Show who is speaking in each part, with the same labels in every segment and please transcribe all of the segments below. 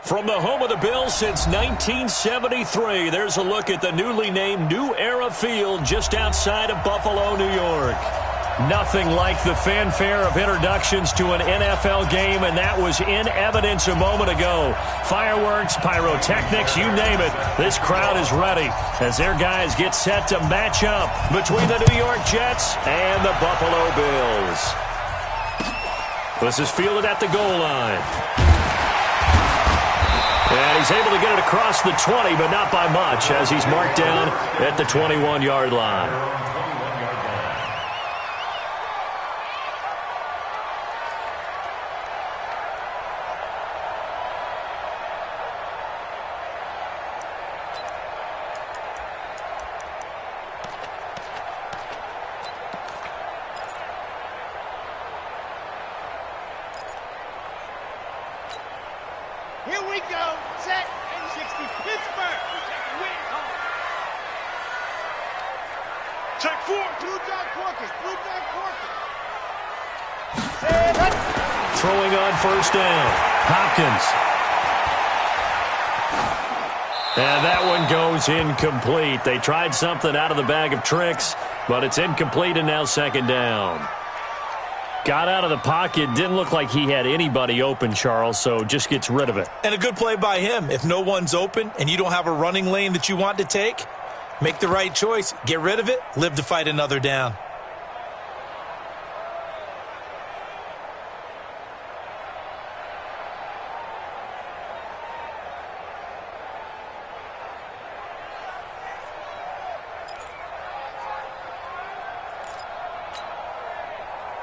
Speaker 1: From the home of the Bills since 1973, there's a look at the newly named New Era Field just outside of Buffalo, New York. Nothing like the fanfare of introductions to an NFL game, and that was in evidence a moment ago. Fireworks, pyrotechnics, you name it. This crowd is ready as their guys get set to match up between the New York Jets and the Buffalo Bills. This is fielded at the goal line. And he's able to get it across the 20, but not by much, as he's marked down at the 21-yard line.
Speaker 2: Here we go. Set and 60. Pittsburgh. Win home. Check 4. Blue John Corkers. Blue John Corkers.
Speaker 1: Throwing on first down. Hopkins. And that one goes incomplete. They tried something out of the bag of tricks, but it's incomplete and now second down. Got out of the pocket, didn't look like he had anybody open, Charles, so just gets rid of it.
Speaker 3: And a good play by him. If no one's open and you don't have a running lane that you want to take, make the right choice. Get rid of it, live to fight another down.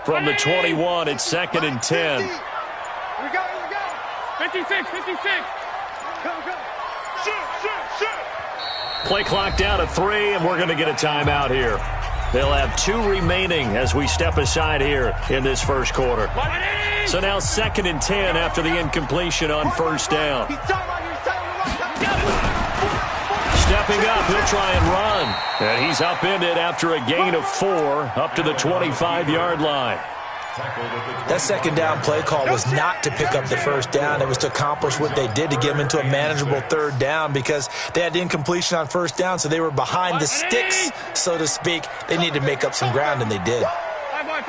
Speaker 1: From the 21, it's second and 10.
Speaker 2: Here we go. 56. Go. Shoot.
Speaker 1: Play clock down to 3, and we're going to get a timeout here. They'll have 2 remaining as we step aside here in this first quarter. So now second and 10 after the incompletion on first down. Stepping up, he'll try and run. And he's upended after a gain of 4 up to the 25-yard line.
Speaker 3: That second down play call was not to pick up the first down. It was to accomplish what they did to get them into a manageable third down because they had incompletion on first down, so they were behind the sticks, so to speak. They needed to make up some ground, and they did.
Speaker 2: 5 wide.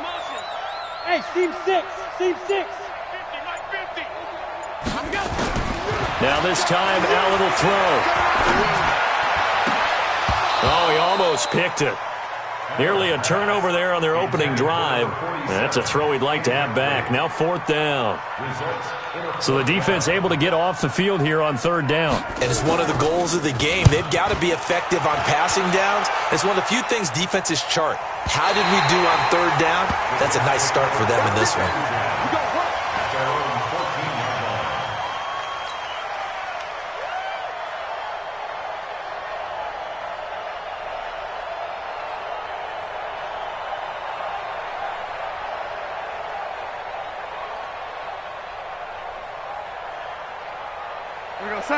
Speaker 2: Motion. Hey, seam 6. 50, Mike 50.
Speaker 1: Now this time, Allen will throw. Oh, he almost picked it. Nearly a turnover there on their opening drive. That's a throw he'd like to have back. Now fourth down. So the defense able to get off the field here on third down.
Speaker 3: And it's one of the goals of the game. They've got to be effective on passing downs. It's one of the few things defenses chart. How did we do on third down? That's a nice start for them in this one.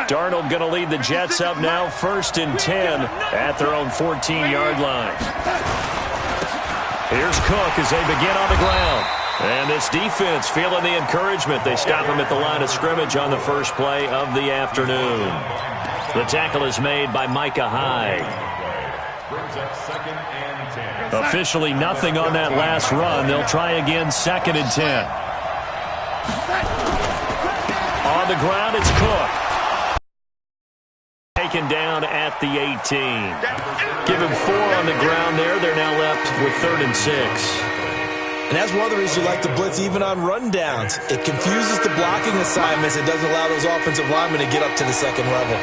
Speaker 1: Darnold going to lead the Jets up now, first and 10 at their own 14-yard line. Here's Cook as they begin on the ground. And this defense feeling the encouragement. They stop him at the line of scrimmage on the first play of the afternoon. The tackle is made by Micah Hyde. Officially nothing on that last run. They'll try again, second and 10. On the ground, it's Cook. Taken down at the 18. Give him 4 on the ground there. They're now left with third and 6.
Speaker 3: And that's one of the reasons you like to blitz even on rundowns. It confuses the blocking assignments. It doesn't allow those offensive linemen to get up to the second level.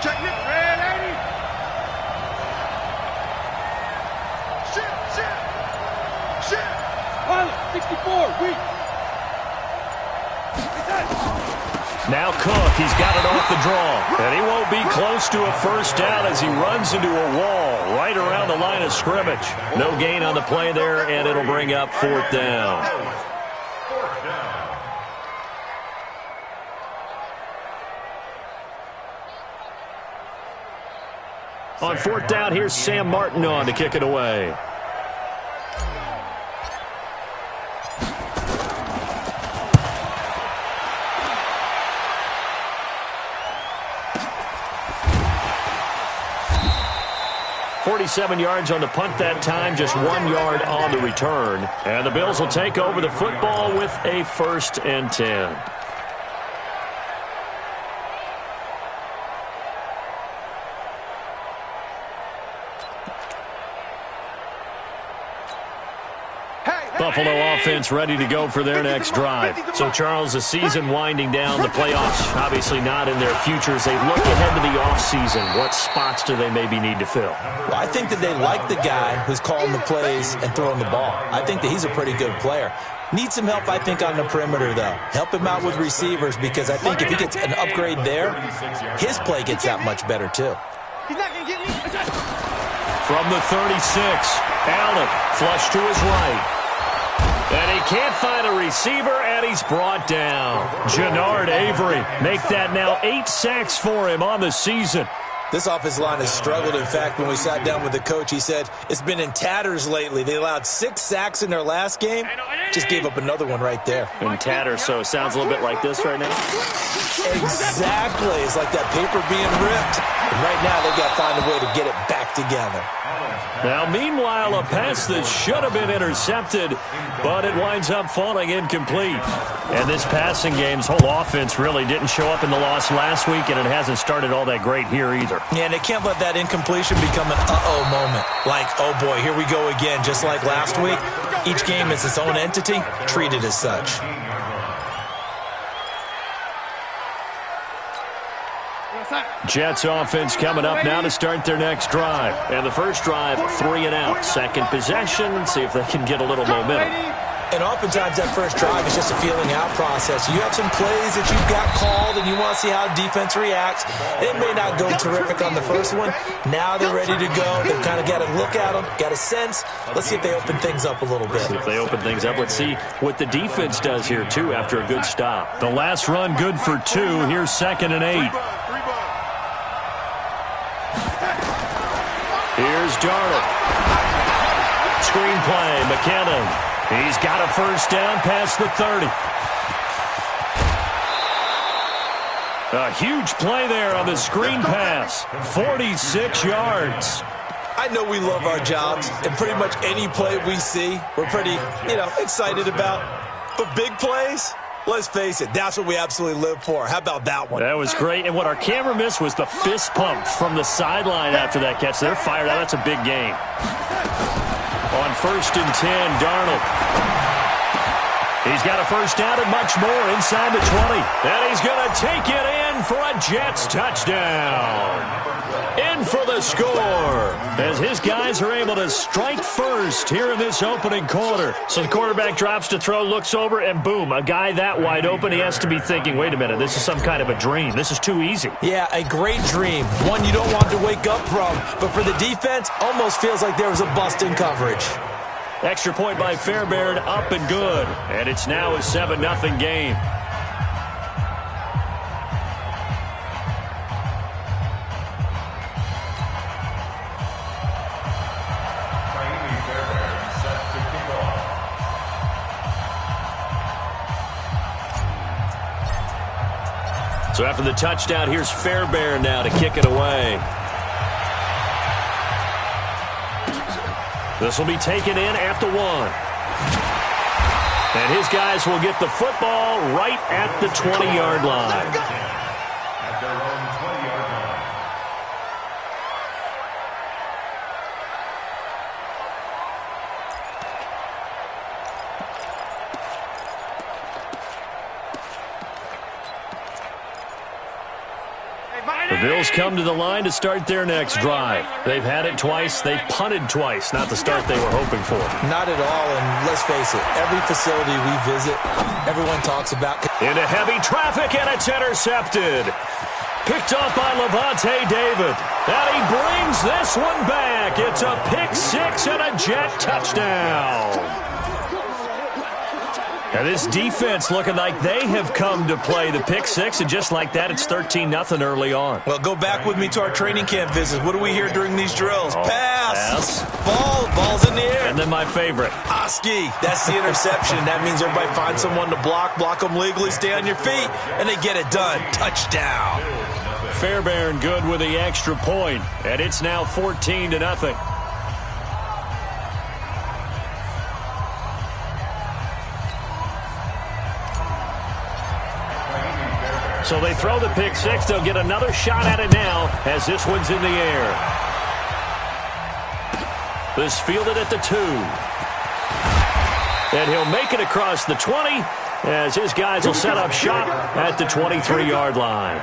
Speaker 2: Check it. Ready. Shit. Pilot, 64, weak.
Speaker 1: Now Cook, he's got it off the draw. And he won't be close to a first down as he runs into a wall right around the line of scrimmage. No gain on the play there, and it'll bring up fourth down. On fourth down, here's Sam Martin on to kick it away. .47 yards on the punt that time, just 1 yard on the return. And the Bills will take over the football with a 1st and 10. Buffalo offense ready to go for their next drive. So, Charles, the season winding down, the playoffs obviously not in their futures. They look ahead to the offseason. What spots do they maybe need to fill?
Speaker 3: Well, I think that they like the guy who's calling the plays and throwing the ball. I think that he's a pretty good player. Needs some help, I think, on the perimeter, though. Help him out with receivers, because I think if he gets an upgrade there, his play gets that much better, too.
Speaker 2: He's not going to get me.
Speaker 1: From the 36, Allen flush to his right. And he can't find a receiver, and he's brought down. Jannard Avery make that now 8 sacks for him on the season.
Speaker 3: This offensive line has struggled. In fact, when we sat down with the coach, he said it's been in tatters lately. They allowed 6 sacks in their last game. Just gave up another one right there.
Speaker 1: In tatters, so it sounds a little bit like this right now?
Speaker 3: Exactly. It's like that paper being ripped. And right now, they've got to find a way to get it back together.
Speaker 1: Now, meanwhile, a pass that should have been intercepted, but it winds up falling incomplete. And this passing game's whole offense really didn't show up in the loss last week, and it hasn't started all that great here either.
Speaker 3: Yeah, and they can't let that incompletion become an uh-oh moment. Like, oh boy, here we go again, just like last week. Each game is its own entity, treated as such.
Speaker 1: Jets offense coming up now to start their next drive. And the first drive, 3 and out. Second possession, see if they can get a little momentum.
Speaker 3: And oftentimes that first drive is just a feeling out process. You have some plays that you've got called and you want to see how defense reacts. It may not go terrific on the first one. Now they're ready to go. They've kind of got to look at them, got a sense. Let's see if they open things up a little bit.
Speaker 1: If they open things up, let's see what the defense does here, too, after a good stop. The last run good for 2. Here's 2nd and 8. Here's Darnold. Screenplay, McKinnon. He's got a first down past the 30. A huge play there on the screen pass. 46 yards.
Speaker 3: I know we love our jobs, and pretty much any play we see, we're pretty, excited about. But big plays, let's face it, that's what we absolutely live for. How about that one?
Speaker 1: That was great. And what our camera missed was the fist pump from the sideline after that catch. They're fired out. That's a big game. On 1st and 10, Darnold. He's got a first down and much more inside the 20. And he's going to take it in for a Jets touchdown. In for the score as his guys are able to strike first here in this opening quarter. So the quarterback drops to throw, looks over, and boom, a guy that wide open, he has to be thinking, wait a minute, this is some kind of a dream. This is too easy.
Speaker 3: Yeah, a great dream. One you don't want to wake up from. But for the defense, almost feels like there was a bust in coverage.
Speaker 1: Extra point by Fairbairn, up and good. And it's now a 7-0 game. So after the touchdown, here's Fairbairn now to kick it away. This will be taken in at the 1. And his guys will get the football right at the 20-yard line. The Bills come to the line to start their next drive. They've had it twice. They've punted twice. Not the start they were hoping for.
Speaker 3: Not at all, and let's face it, every facility we visit, everyone talks about.
Speaker 1: Into heavy traffic, and it's intercepted. Picked off by Levante David. And he brings this one back. It's a pick 6 and a Jet touchdown. Now this defense looking like they have come to play the pick six, and just like that, it's 13-0 early on.
Speaker 3: Well, go back with me to our training camp visits. What do we hear during these drills? Pass. Ball's in the air.
Speaker 1: And then my favorite.
Speaker 3: Oski. That's the interception. That means everybody finds someone to block them legally, stay on your feet, and they get it done. Touchdown.
Speaker 1: Fairbairn good with the extra point, and it's now 14-0. So they throw the pick six. They'll get another shot at it now as this one's in the air. This fielded at the 2. And he'll make it across the 20 as his guys will set up shop at the 23-yard line.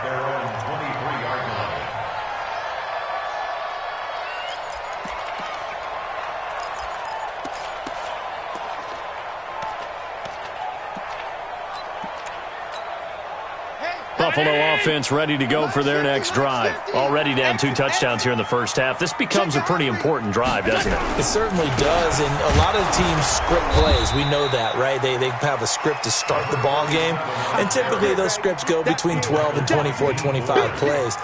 Speaker 1: Buffalo offense ready to go for their next drive. Already down 2 touchdowns here in the first half. This becomes a pretty important drive, doesn't it?
Speaker 3: It certainly does, and a lot of teams script plays. We know that, right? They have a script to start the ball game, and typically those scripts go between 12 and 24, 25 plays.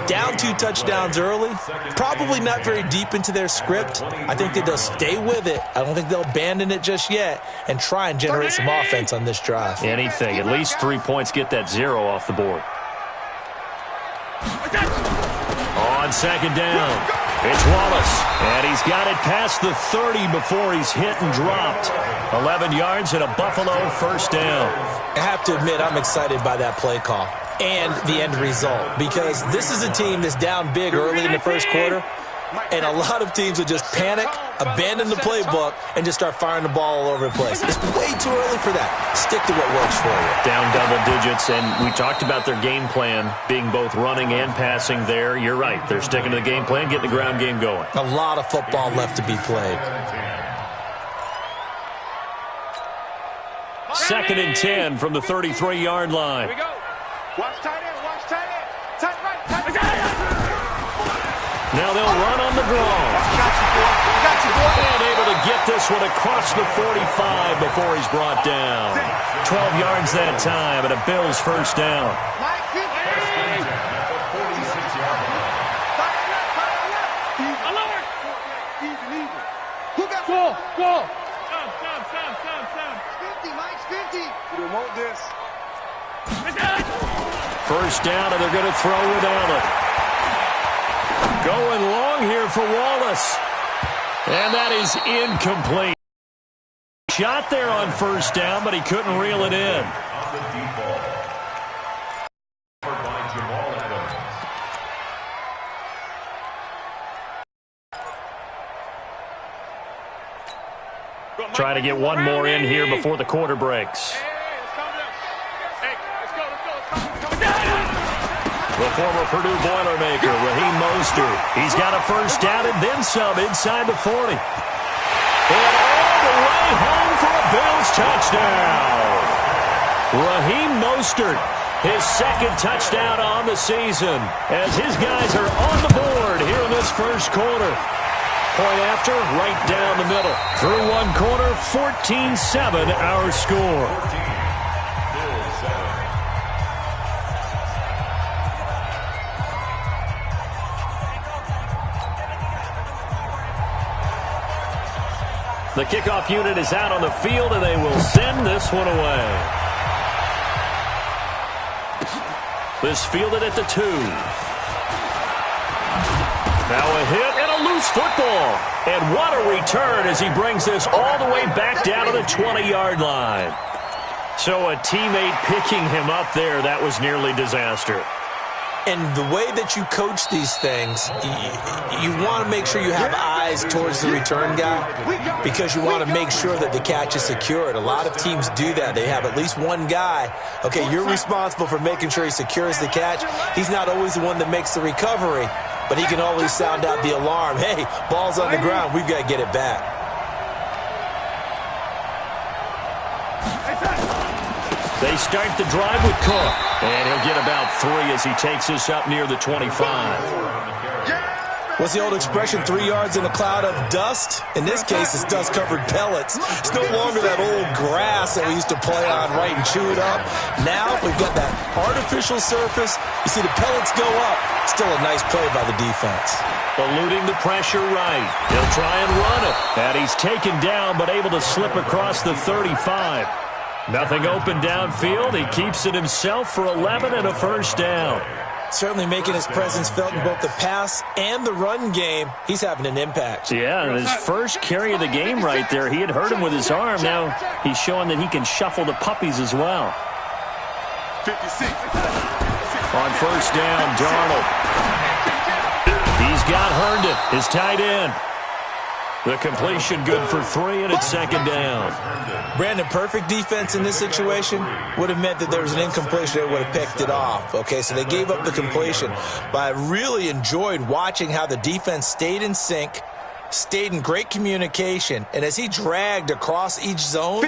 Speaker 3: Down 2 touchdowns early, probably not very deep into their script. I think that they'll stay with it. I don't think they'll abandon it just yet and try and generate some offense on this drive.
Speaker 1: Anything. At least 3 points, get that 0 off the board. On second down, it's Wallace. And he's got it past the 30 before he's hit and dropped. 11 yards and a Buffalo first down.
Speaker 3: I have to admit, I'm excited by that play call and the end result, because this is a team that's down big early in the first quarter, and a lot of teams will just panic, abandon the playbook, and just start firing the ball all over the place. It's way too early for that. Stick to what works for you.
Speaker 1: Down double digits, and we talked about their game plan being both running and passing there. You're right. They're sticking to the game plan, getting the ground game going.
Speaker 3: A lot of football left to be played.
Speaker 1: 2nd and 10 from the 33-yard line.
Speaker 2: Here we go. Watch tight end, watch tight end. Tight right, tight right.
Speaker 1: Now they'll run on the draw.
Speaker 2: Got you, boy. Got you, boy.
Speaker 1: And able to get this one across the 45 before he's brought down. 12 yards that time, and a Bills first down.
Speaker 2: Mike, good. Who got ball? Ball. Stop. 50, Mike's 50. You don't want this.
Speaker 1: First down, and they're going to throw without it. Going long here for Wallace. And that is incomplete. Shot there on first down, but he couldn't reel it in. Try to get one more in here before the quarter breaks. The former Purdue Boilermaker, Raheem Mostert. He's got a first down and then some inside the 40. And all the way home for a Bills touchdown. Raheem Mostert, his 2nd touchdown on the season, as his guys are on the board here in this first quarter. Point after, right down the middle. Through one quarter, 14-7 our score. The kickoff unit is out on the field, and they will send this one away. This fielded at the 2. Now a hit and a loose football. And what a return as he brings this all the way back down to the 20-yard line. So a teammate picking him up there, that was nearly disaster.
Speaker 3: And the way that you coach these things, you want to make sure you have eyes towards the return guy, because you want to make sure that the catch is secured. A lot of teams do that. They have at least one guy. Okay, you're responsible for making sure he secures the catch. He's not always the one that makes the recovery, but he can always sound out the alarm. Hey, ball's on the ground. We've got to get it back.
Speaker 1: They start the drive with Cook, and he'll get about 3 as he takes this up near the 25.
Speaker 3: What's the old expression, 3 yards in a cloud of dust? In this case, it's dust-covered pellets. It's no longer that old grass that we used to play on, right, and chew it up. Now we've got that artificial surface. You see the pellets go up. Still a nice play by the defense.
Speaker 1: Eluding the pressure right. He'll try and run it. And he's taken down, but able to slip across the 35. Nothing open downfield. He keeps it himself for 11 and a first down.
Speaker 3: Certainly making his presence felt in both the pass and the run game. He's having an impact.
Speaker 1: Yeah, his first carry of the game right there. He had hurt him with his arm. Now he's showing that he can shuffle the puppies as well.
Speaker 2: 56.
Speaker 1: On first down, Darnold. He's got Herndon, his tight end. The completion good for 3, and it's second down.
Speaker 3: Brandon, perfect defense in this situation would have meant that there was an incompletion. They would have picked it off. Okay, so they gave up the completion. But I really enjoyed watching how the defense stayed in sync, stayed in great communication, and as he dragged across each zone,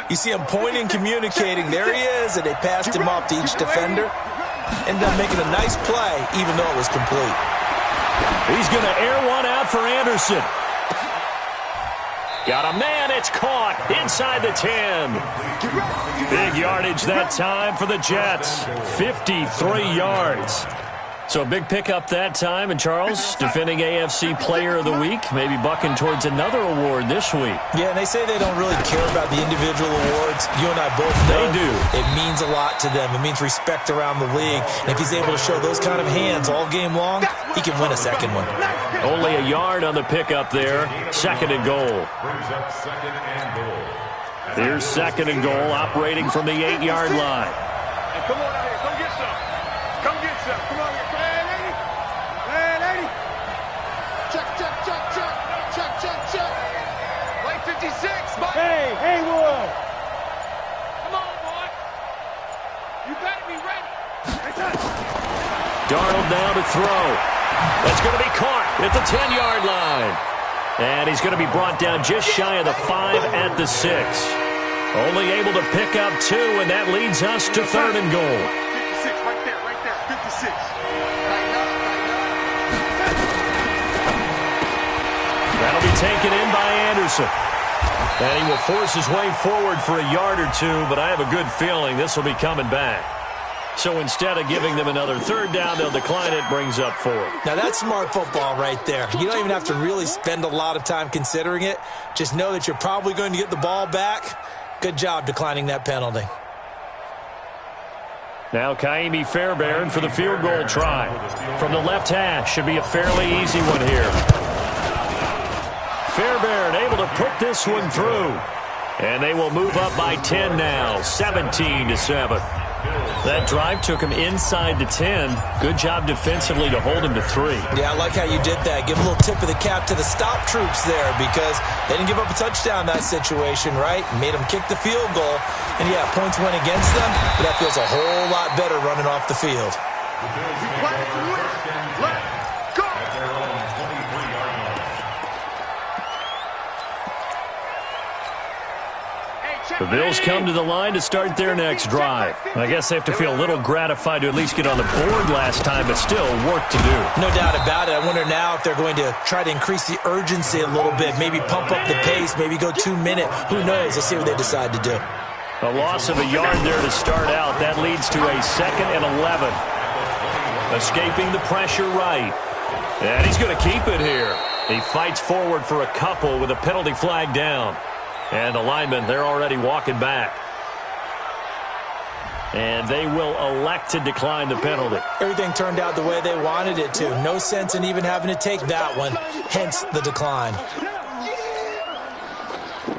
Speaker 3: you see him pointing, communicating. There he is, and they passed him off to each defender. Ended up making a nice play, even though it was complete.
Speaker 1: He's going to air one out for Anderson. Got a man, it's caught inside the 10. Big yardage that time for the Jets. 53 yards. So a big pickup that time. And Charles, defending AFC Player of the Week, maybe bucking towards another award this week.
Speaker 3: Yeah, and they say they don't really care about the individual awards. You and I both know
Speaker 1: they do.
Speaker 3: It means a lot to them. It means respect around the league. And if he's able to show those kind of hands all game long, he can win a second one.
Speaker 1: Only a yard on the pickup there. Second and goal. Here's second and goal, operating from the 8-yard line.
Speaker 2: Hey, come on out here. Come get some. Come get some. Come on here. Hey, lady. Hey, lady. Check, check, check, check. Check, check, check. Play 56. Mike. Hey, Haywood. Come on, boy. You better be ready.
Speaker 1: Darnold now to throw. That's going to be caught at the 10-yard line. And he's going to be brought down just shy of the 5 at the 6. Only able to pick up 2, and that leads us to third and goal.
Speaker 2: 56, right there, 56.
Speaker 1: That'll be taken in by Anderson. And he will force his way forward for a yard or 2, but I have a good feeling this will be coming back. So instead of giving them another third down, they'll decline it, brings up 4.
Speaker 3: Now that's smart football right there. You don't even have to really spend a lot of time considering it. Just know that you're probably going to get the ball back. Good job declining that penalty.
Speaker 1: Now Kaimi Fairbairn for the field goal try. From the left hash, should be a fairly easy one here. Fairbairn able to put this one through. And they will move up by 10 now, 17-7. That drive took him inside the 10. Good job defensively to hold him to 3.
Speaker 3: Yeah, I like how you did that. Give a little tip of the cap to the stop troops there because they didn't give up a touchdown in that situation, right? Made them kick the field goal. And, yeah, points went against them, but that feels a whole lot better running off the field.
Speaker 1: The Bills come to the line to start their next drive. I guess they have to feel a little gratified to at least get on the board last time, but still work to do.
Speaker 3: No doubt about it. I wonder now if they're going to try to increase the urgency a little bit, maybe pump up the pace, maybe go 2-minute. Who knows? Let's see what they decide to do.
Speaker 1: A loss of a yard there to start out. That leads to a 2nd and 11. Escaping the pressure right. And he's going to keep it here. He fights forward for a couple with a penalty flag down. And the linemen, they're already walking back. And they will elect to decline the penalty.
Speaker 3: Everything turned out the way they wanted it to. No sense in even having to take that one, hence the decline.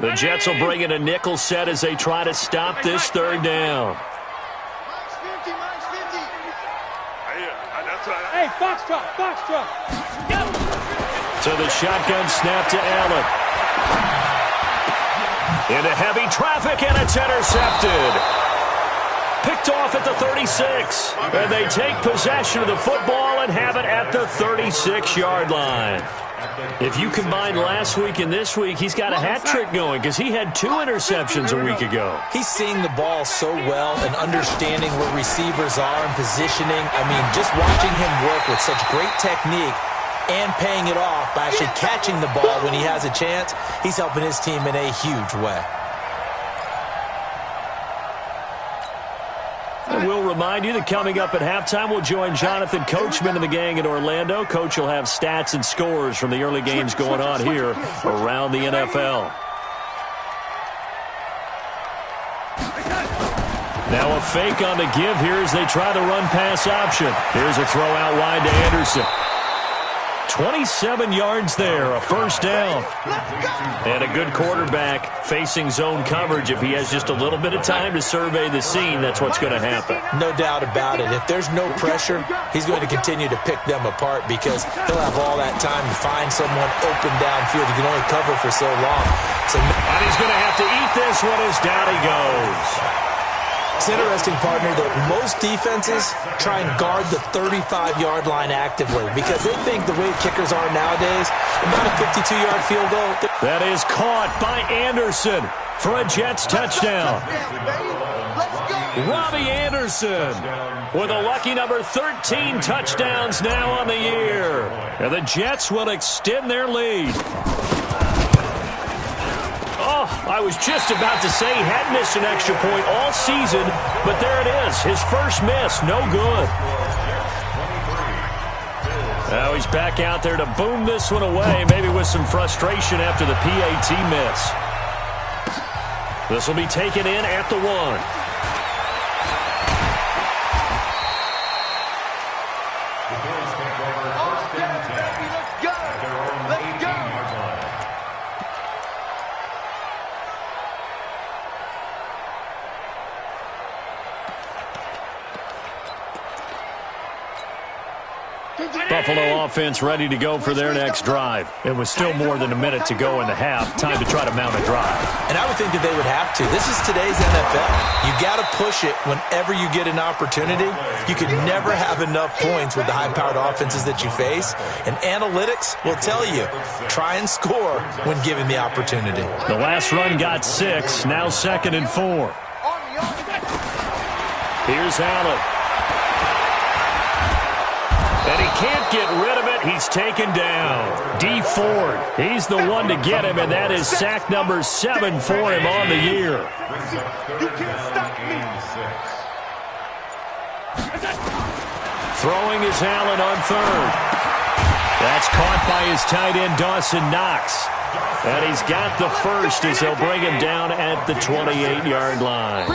Speaker 1: The Jets will bring in a nickel set as they try to stop this third down.
Speaker 2: Hey, Foxtrot.
Speaker 1: So the shotgun snap to Allen. Into heavy traffic, and it's intercepted. Picked off at the 36. And they take possession of the football and have it at the 36-yard line. If you combine last week and this week, he's got a hat trick going because he had 2 interceptions a week ago.
Speaker 3: He's seeing the ball so well and understanding where receivers are and positioning. I mean, just watching him work with such great technique, and paying it off by actually catching the ball when he has a chance. He's helping his team in a huge way.
Speaker 1: And we'll remind you that coming up at halftime, we'll join Jonathan Coachman and the gang in Orlando. Coach will have stats and scores from the early games going on here around the NFL. Now a fake on the give here as they try the run-pass option. Here's a throw out wide to Anderson. 27 yards there, a first down. And a good quarterback facing zone coverage. If he has just a little bit of time to survey the scene, that's what's going to happen.
Speaker 3: No doubt about it. If there's no pressure, he's going to continue to pick them apart because he'll have all that time to find someone open downfield. He can only cover for so long.
Speaker 1: And he's going to have to eat this one as down he goes.
Speaker 3: It's interesting, partner, that most defenses try and guard the 35-yard line actively because they think the way kickers are nowadays, about a 52-yard field goal.
Speaker 1: That is caught by Anderson for a Jets touchdown. Robbie Anderson with a lucky number 13 touchdowns now on the year. And the Jets will extend their lead. Oh, I was just about to say he hadn't missed an extra point all season, but there it is. His first miss, no good. Now he's back out there to boom this one away, maybe with some frustration after the PAT miss. This will be taken in at the 1. Buffalo offense ready to go for their next drive. It was still more than a minute to go in the half. Time to try to mount a drive.
Speaker 3: And I would think that they would have to. This is today's NFL. You got to push it whenever you get an opportunity. You can never have enough points with the high-powered offenses that you face. And analytics will tell you, try and score when given the opportunity.
Speaker 1: The last run got 6. Now 2nd and 4. Here's Allen. And he can't get rid of it. He's taken down. D. Ford, he's the one to get him, and that is sack number 7 for him on the year.
Speaker 2: You can't stop me.
Speaker 1: Throwing is Allen on 3rd. That's caught by his tight end, Dawson Knox. And he's got the first as they'll bring him down at the 28-yard line.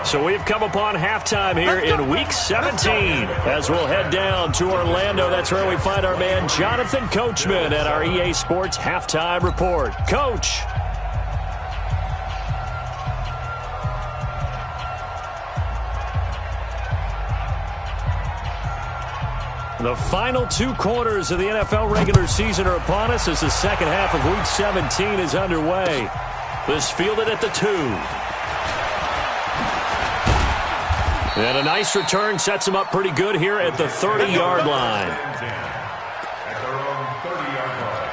Speaker 1: So we've come upon halftime here in Week 17 as we'll head down to Orlando. That's where we find our man Jonathan Coachman at our EA Sports Halftime Report. Coach. The final 2 quarters of the NFL regular season are upon us as the second half of Week 17 is underway. This fielded at the 2. And a nice return sets him up pretty good here at the 30-yard line.
Speaker 2: At their own 30-yard line.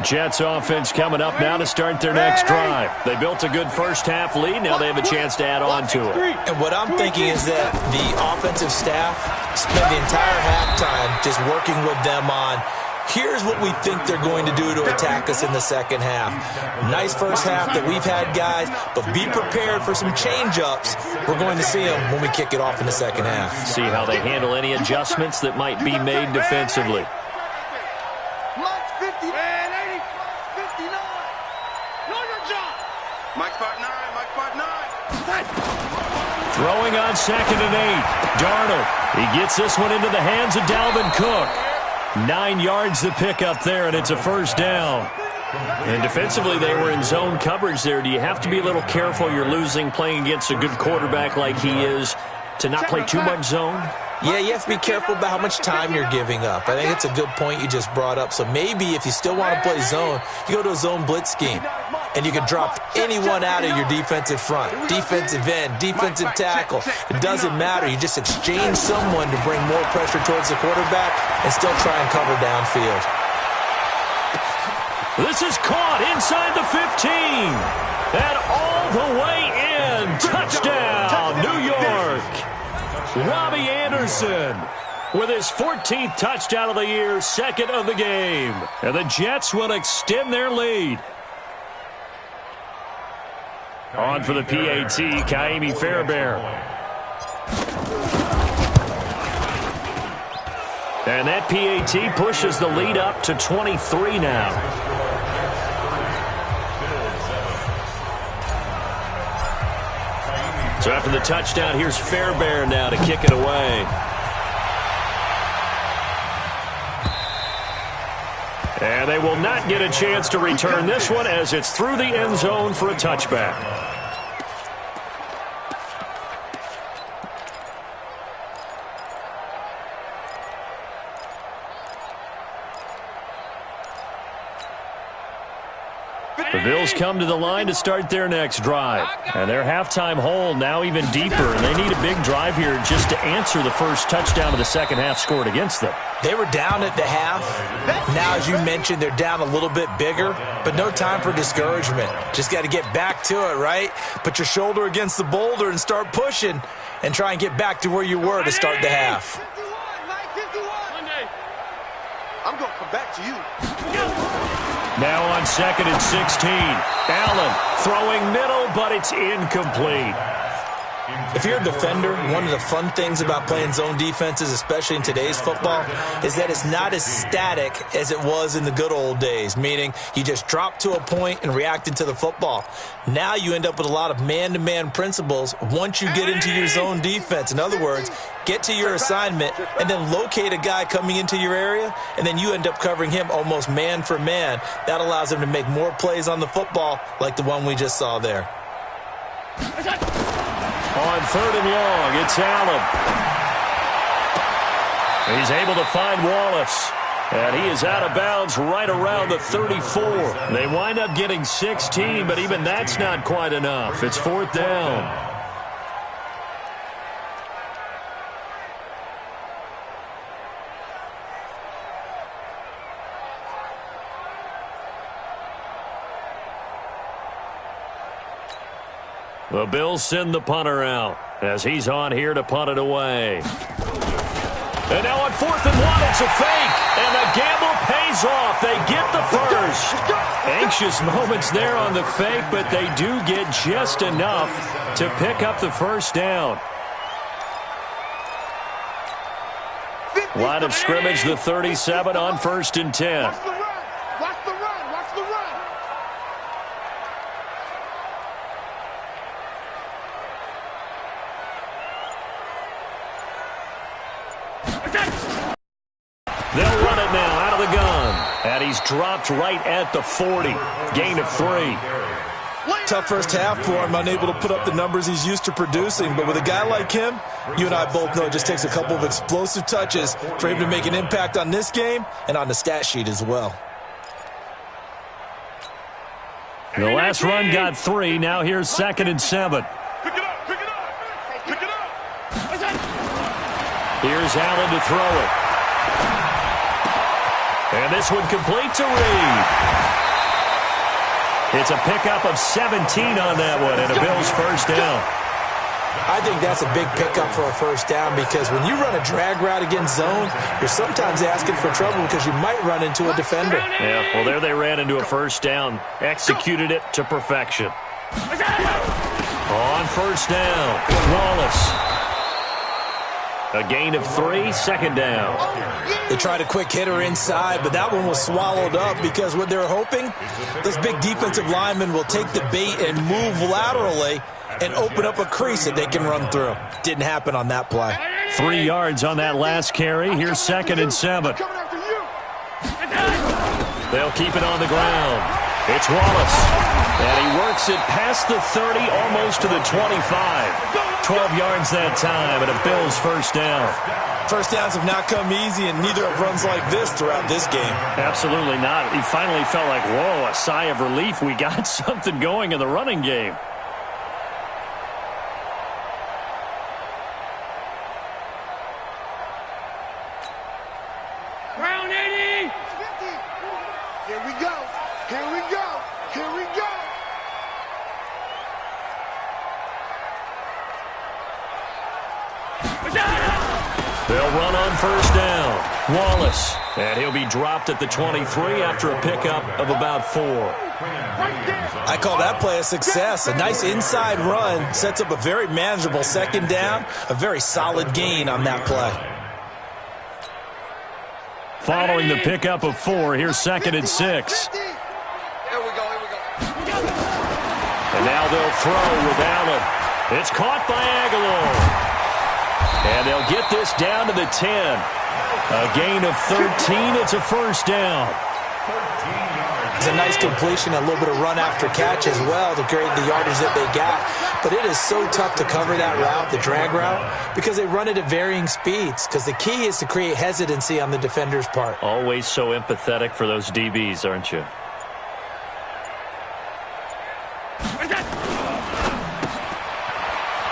Speaker 1: Jets offense coming up now to start their next drive. They built a good first-half lead. Now they have a chance to add on to it.
Speaker 3: And what I'm thinking is that the offensive staff spent the entire halftime just working with them on, here's what we think they're going to do to attack us in the second half. Nice first half that we've had, guys, but be prepared for some change-ups. We're going to see them when we kick it off in the second half.
Speaker 1: See how they handle any adjustments that might be made defensively. Throwing on 2nd and 8. Darnold. He gets this one into the hands of Dalvin Cook. 9 yards to pick up there, and it's a first down. And defensively, they were in zone coverage there. Do you have to be a little careful? You're losing playing against a good quarterback like he is to not play too much zone?
Speaker 3: Yeah, you have to be careful about how much time you're giving up. I think it's a good point you just brought up. So maybe if you still want to play zone, you go to a zone blitz scheme. And you can drop anyone out of your defensive front. Defensive end, defensive tackle. It doesn't matter. You just exchange someone to bring more pressure towards the quarterback and still try and cover downfield.
Speaker 1: This is caught inside the 15. And all the way in. Touchdown, New York. Robbie Anderson with his 14th touchdown of the year, second of the game. And the Jets will extend their lead. On for the PAT, Kaimi Fairbairn. And that PAT pushes the lead up to 23 now. So after the touchdown, here's Fairbairn now to kick it away. And they will not get a chance to return this one as it's through the end zone for a touchback. The Bills come to the line to start their next drive. And their halftime hole now even deeper. And they need a big drive here just to answer the first touchdown of the second half scored against them.
Speaker 3: They were down at the half. Now, as you mentioned, they're down a little bit bigger, but no time for discouragement. Just got to get back to it, right? Put your shoulder against the boulder and start pushing and try and get back to where you were to start the half.
Speaker 2: I'm going to come back to you.
Speaker 1: Now on 2nd and 16. Allen throwing middle, but it's incomplete.
Speaker 3: If you're a defender, one of the fun things about playing zone defenses, especially in today's football, is that it's not as static as it was in the good old days, meaning you just drop to a point and react into the football. Now you end up with a lot of man-to-man principles once you get into your zone defense. In other words, get to your assignment and then locate a guy coming into your area, and then you end up covering him almost man for man. That allows him to make more plays on the football like the one we just saw there.
Speaker 1: On 3rd and long, it's Allen. He's able to find Wallace. And he is out of bounds right around the 34. They wind up getting 16, but even that's not quite enough. It's 4th down. The Bills send the punter out as he's on here to punt it away. And now on 4th and 1, it's a fake. And the gamble pays off. They get the first. Anxious moments there on the fake, but they do get just enough to pick up the first down. Line of scrimmage, the 37 on 1st and 10. They'll run it now out of the gun. And he's dropped right at the 40. Gain of 3.
Speaker 3: Tough first half for him, unable to put up the numbers he's used to producing. But with a guy like him, you and I both know it just takes a couple of explosive touches for him to make an impact on this game and on the stat sheet as well.
Speaker 1: The last run got 3. Now here's 2nd and 7.
Speaker 2: Pick it up, pick it up, pick it up.
Speaker 1: Here's Allen to throw it. And this one complete to Reed. It's a pickup of 17 on that one, and a Bills first down.
Speaker 3: I think that's a big pickup for a first down because when you run a drag route against zone, you're sometimes asking for trouble because you might run into a defender.
Speaker 1: Yeah, well, there they ran into a first down. Executed it to perfection. On first down, Wallace. A gain of 3, 2nd down.
Speaker 3: They tried a quick hitter inside, but that one was swallowed up because what they're hoping, those big defensive linemen will take the bait and move laterally and open up a crease that they can run through. Didn't happen on that play.
Speaker 1: 3 yards on that last carry. Here's 2nd and 7. They'll keep it on the ground. It's Wallace. And he works it past the 30, almost to the 25. 12 yards that time, and a Bills first down.
Speaker 3: First downs have not come easy, and neither have runs like this throughout this game.
Speaker 1: Absolutely not. He finally felt like, whoa, a sigh of relief. We got something going in the running game.
Speaker 2: Round 80. Here we go.
Speaker 1: first down. Wallace. And he'll be dropped at the 23 after a pickup of about 4.
Speaker 3: I call that play a success. A nice inside run sets up a very manageable second down. A very solid gain on that play.
Speaker 1: Following the pickup of 4, here's 2nd and 6.
Speaker 2: Here we go.
Speaker 1: And now they'll throw with Allen. It's caught by Aguilar. And they'll get this down to the 10. A gain of 13. It's a first down.
Speaker 3: It's a nice completion, a little bit of run after catch as well to create the yardage that they got. But it is so tough to cover that route, the drag route, because they run it at varying speeds. Because the key is to create hesitancy on the defender's part.
Speaker 1: Always so empathetic for those DBs, aren't you?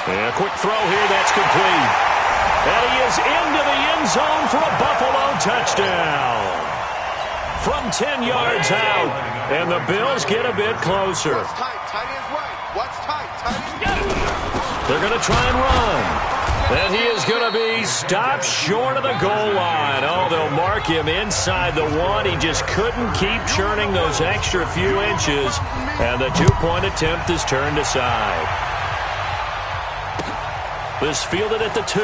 Speaker 1: And a quick throw here, that's complete. And he is into the end zone for a Buffalo touchdown. From 10 yards out, and the Bills get a bit closer.
Speaker 2: Watch tight. Tight ends right. Watch tight. Tight ends.
Speaker 1: They're going to try and run. And he is going to be stopped short of the goal line. Oh, they'll mark him inside the 1. He just couldn't keep churning those extra few inches. And the 2-point attempt is turned aside. This fielded at the 2.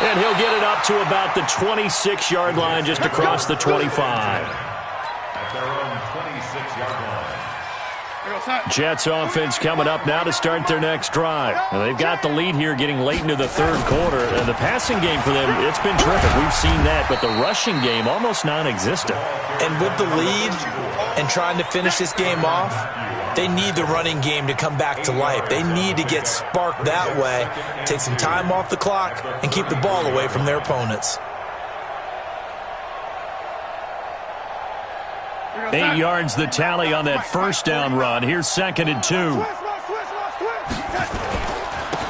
Speaker 1: And he'll get it up to about the 26-yard line, just across the 25.
Speaker 4: At their own 26-yard line.
Speaker 1: Jets offense coming up now to start their next drive. Now they've got the lead here getting late into the third quarter. And the passing game for them, it's been terrific. We've seen that, but the rushing game almost non-existent.
Speaker 3: And with the lead and trying to finish this game off, they need the running game to come back to life. They need to get sparked that way, take some time off the clock, and keep the ball away from their opponents.
Speaker 1: 8 yards the tally on that first down run. Here's 2nd and 2.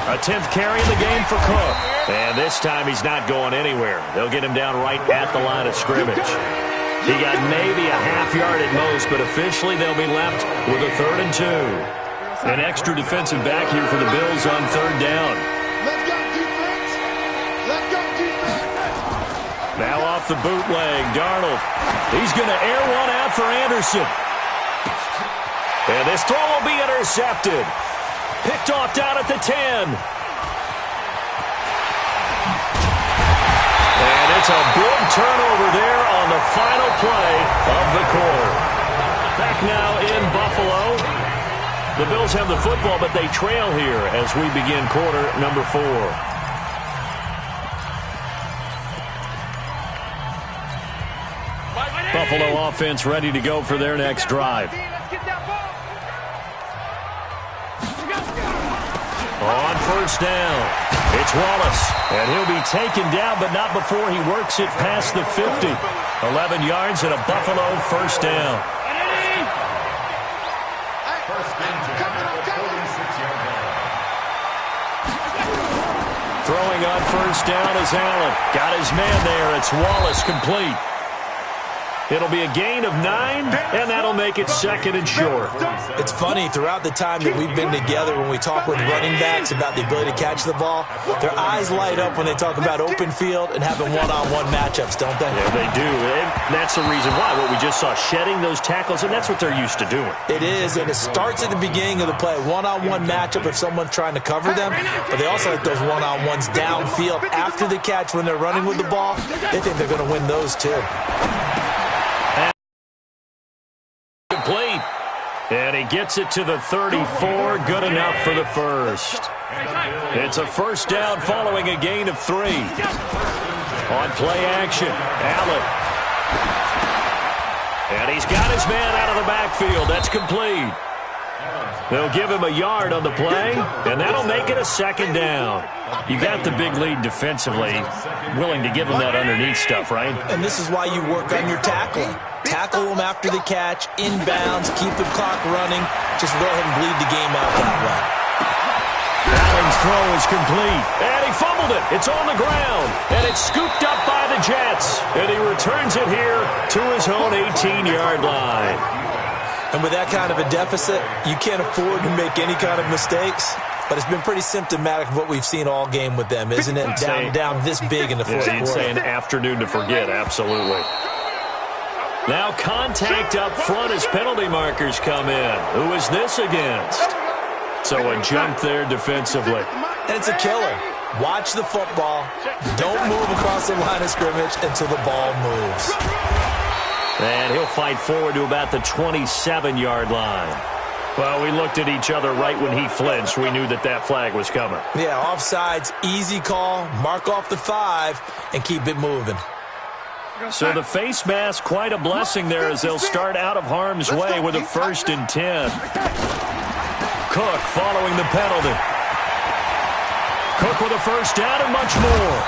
Speaker 1: A 10th carry in the game for Cook. And this time he's not going anywhere. They'll get him down right at the line of scrimmage. He got maybe a half yard at most, but officially they'll be left with a 3rd and 2. An extra defensive back here for the Bills on 3rd down.
Speaker 2: Let's go, defense. Let's go, defense.
Speaker 1: Now off the bootleg, Darnold. He's going to air one out for Anderson. And this throw will be intercepted. Picked off down at the 10. And it's a big turnover there on the final play of the quarter. Back now in Buffalo. The Bills have the football, but they trail here as we begin quarter number 4. Buffalo offense ready to go for their next drive. On first down, it's Wallace, and he'll be taken down, but not before he works it past the 50. 11 yards and a Buffalo first down. Throwing on first down is Allen. Got his man there. It's Wallace complete. It'll be a gain of 9, and that'll make it 2nd and short.
Speaker 3: It's funny, throughout the time that we've been together, when we talk with running backs about the ability to catch the ball, their eyes light up when they talk about open field and having one-on-one matchups, don't they?
Speaker 1: Yeah, they do. And that's the reason why. What we just saw, shedding those tackles, and that's what they're used to doing.
Speaker 3: It is, and it starts at the beginning of the play. One-on-one matchup if someone's trying to cover them, but they also like those one-on-ones downfield after the catch when they're running with the ball. They think they're going to win those too.
Speaker 1: Complete. And he gets it to the 34. Good enough for the first. It's a first down following a gain of 3. On play action, Allen. And he's got his man out of the backfield. That's complete. They'll give him a yard on the play, and that'll make it a 2nd down. You got the big lead defensively, willing to give him that underneath stuff, right?
Speaker 3: And this is why you work on your tackling. Tackle them after the catch, inbounds, keep the clock running. Just go ahead and bleed the game out that way.
Speaker 1: Allen's throw is complete, and he fumbled it. It's on the ground, and it's scooped up by the Jets. And he returns it here to his own 18-yard line.
Speaker 3: And with that kind of a deficit, you can't afford to make any kind of mistakes. but it's been pretty symptomatic of what we've seen all game with them, isn't it? Down this big in the fourth quarter.
Speaker 1: You'd say an afternoon to forget, absolutely. Now contact up front as penalty markers come in. Who is this against? So a jump there defensively.
Speaker 3: And it's a killer. Watch the football. Don't move across the line of scrimmage until the ball moves.
Speaker 1: And he'll fight forward to about the 27-yard line. Well, we looked at each other right when he flinched. We knew that that flag was coming.
Speaker 3: Yeah, offsides, easy call. Mark off the 5 and keep it moving.
Speaker 1: So the face mask, quite a blessing there as they'll start out of harm's way with a 1st and 10. Cook following the penalty. Cook with a 1st down and much more.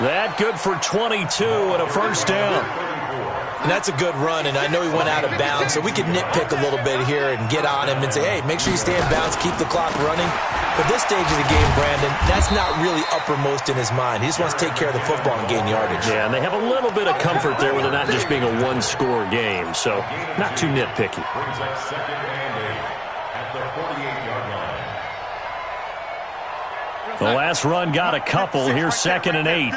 Speaker 1: That good for 22 and a 1st down.
Speaker 3: And that's a good run, and I know he went out of bounds, so we could nitpick a little bit here and get on him and say, hey, make sure you stay in bounds, keep the clock running. But this stage of the game, Brandon, that's not really uppermost in his mind. He just wants to take care of the football and gain yardage.
Speaker 1: Yeah, and they have a little bit of comfort there with it not just being a one-score game, so not too nitpicky.
Speaker 4: Brings up 2nd and 8 at the 48-yard line.
Speaker 1: The last run got a couple. Here's 2nd and 8.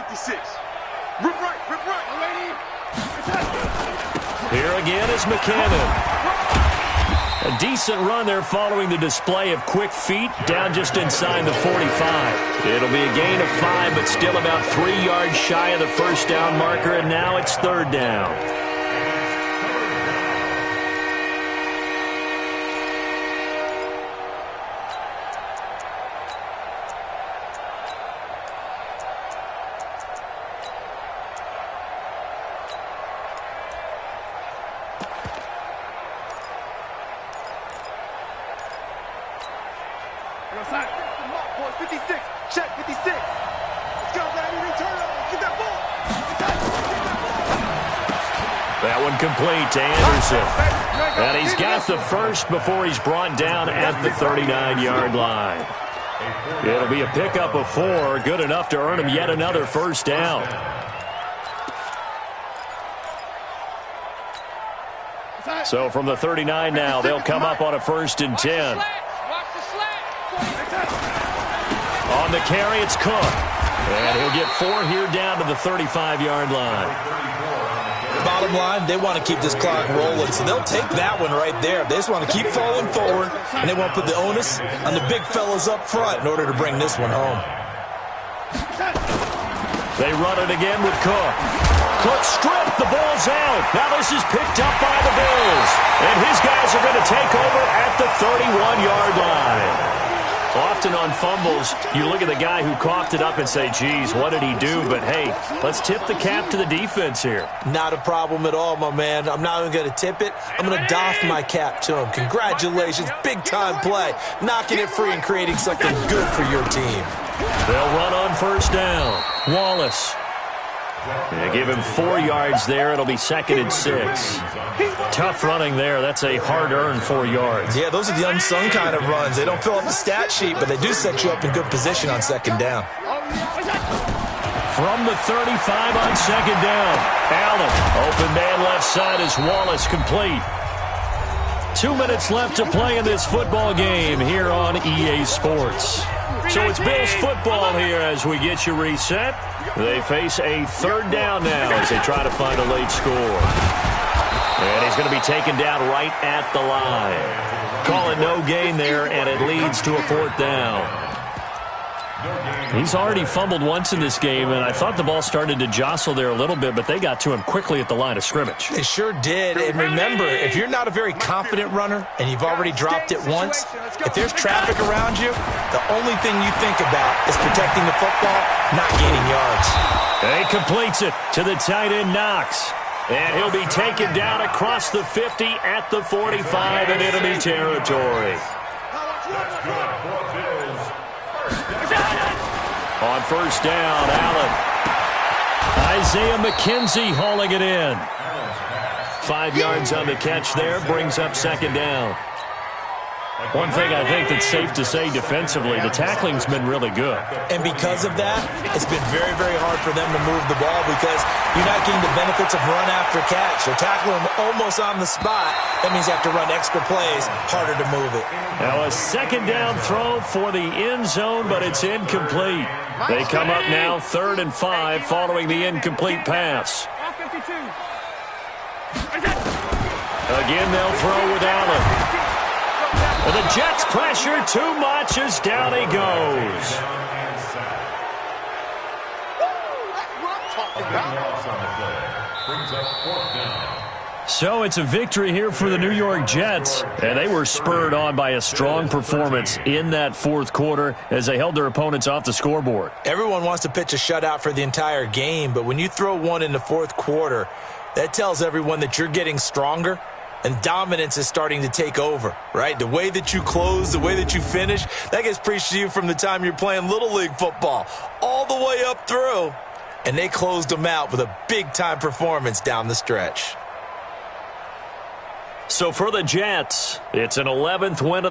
Speaker 2: Rip right.
Speaker 1: Here again is McCannon. A decent run there following the display of quick feet down just inside the 45. It'll be a gain of 5, but still about 3 yards shy of the 1st down marker, and now it's 3rd down. That one complete to Anderson. And he's got the 1st before he's brought down at the 39-yard line. It'll be a pickup of 4, good enough to earn him yet another 1st down. So from the 39 now, they'll come up on a 1st and 10. On the carry, it's Cook. And he'll get 4 here down to the 35-yard line.
Speaker 3: Bottom line, they want to keep this clock rolling, so they'll take that one right there. They just want to keep falling forward, and they want to put the onus on the big fellas up front in order to bring this one home.
Speaker 1: They run it again with Cook. Cook stripped. The ball's out. Now this is picked up by the Bills. And his guys are going to take over at the 31-yard line. Often on fumbles, you look at the guy who coughed it up and say, geez, what did he do? But, hey, let's tip the cap to the defense here.
Speaker 3: Not a problem at all, my man. I'm not even going to tip it. I'm going to doff my cap to him. Congratulations. Big-time play. Knocking it free and creating something good for your team.
Speaker 1: They'll run on 1st down. Wallace. They give him 4 yards there. It'll be 2nd and 6. Tough running there. That's a hard-earned 4 yards.
Speaker 3: Yeah, those are the unsung kind of runs. They don't fill up the stat sheet, but they do set you up in good position on 2nd down.
Speaker 1: From the 35 on 2nd down. Allen, open man left side as Wallace complete. 2 minutes left to play in this football game here on EA Sports. So it's Bills football here as we get you reset. They face a 3rd down now as they try to find a late score. And he's going to be taken down right at the line. Call it no gain there, and it leads to a 4th down. He's already fumbled once in this game, and I thought the ball started to jostle there a little bit, but they got to him quickly at the line of scrimmage.
Speaker 3: They sure did. And remember, if you're not a very confident runner and you've already dropped it once, if there's traffic around you, the only thing you think about is protecting the football, not gaining yards.
Speaker 1: And he completes it to the tight end, Knox. And he'll be taken down across the 50 at the 45 in enemy territory. On 1st down, Allen. Isaiah McKenzie hauling it in. 5 yards on the catch there, brings up 2nd down. One thing I think that's safe to say defensively, the tackling's been really good.
Speaker 3: And because of that, it's been very, very hard for them to move the ball because you're not getting the benefits of run after catch. They're tackling them almost on the spot. That means you have to run extra plays, harder to move it.
Speaker 1: Now a second down throw for the end zone, but it's incomplete. They come up now 3rd and 5 following the incomplete pass. Again, they'll throw with Allen. And the Jets pressure too much as down he goes. So it's a victory here for the New York Jets, and they were spurred on by a strong performance in that fourth quarter as they held their opponents off the scoreboard.
Speaker 3: Everyone wants to pitch a shutout for the entire game, but when you throw one in the fourth quarter, that tells everyone that you're getting stronger and dominance is starting to take over, right? The way that you close, the way that you finish, that gets preached to you from the time you're playing Little League football all the way up through. And they closed them out with a big-time performance down the stretch.
Speaker 1: So for the Jets, it's an 11th win.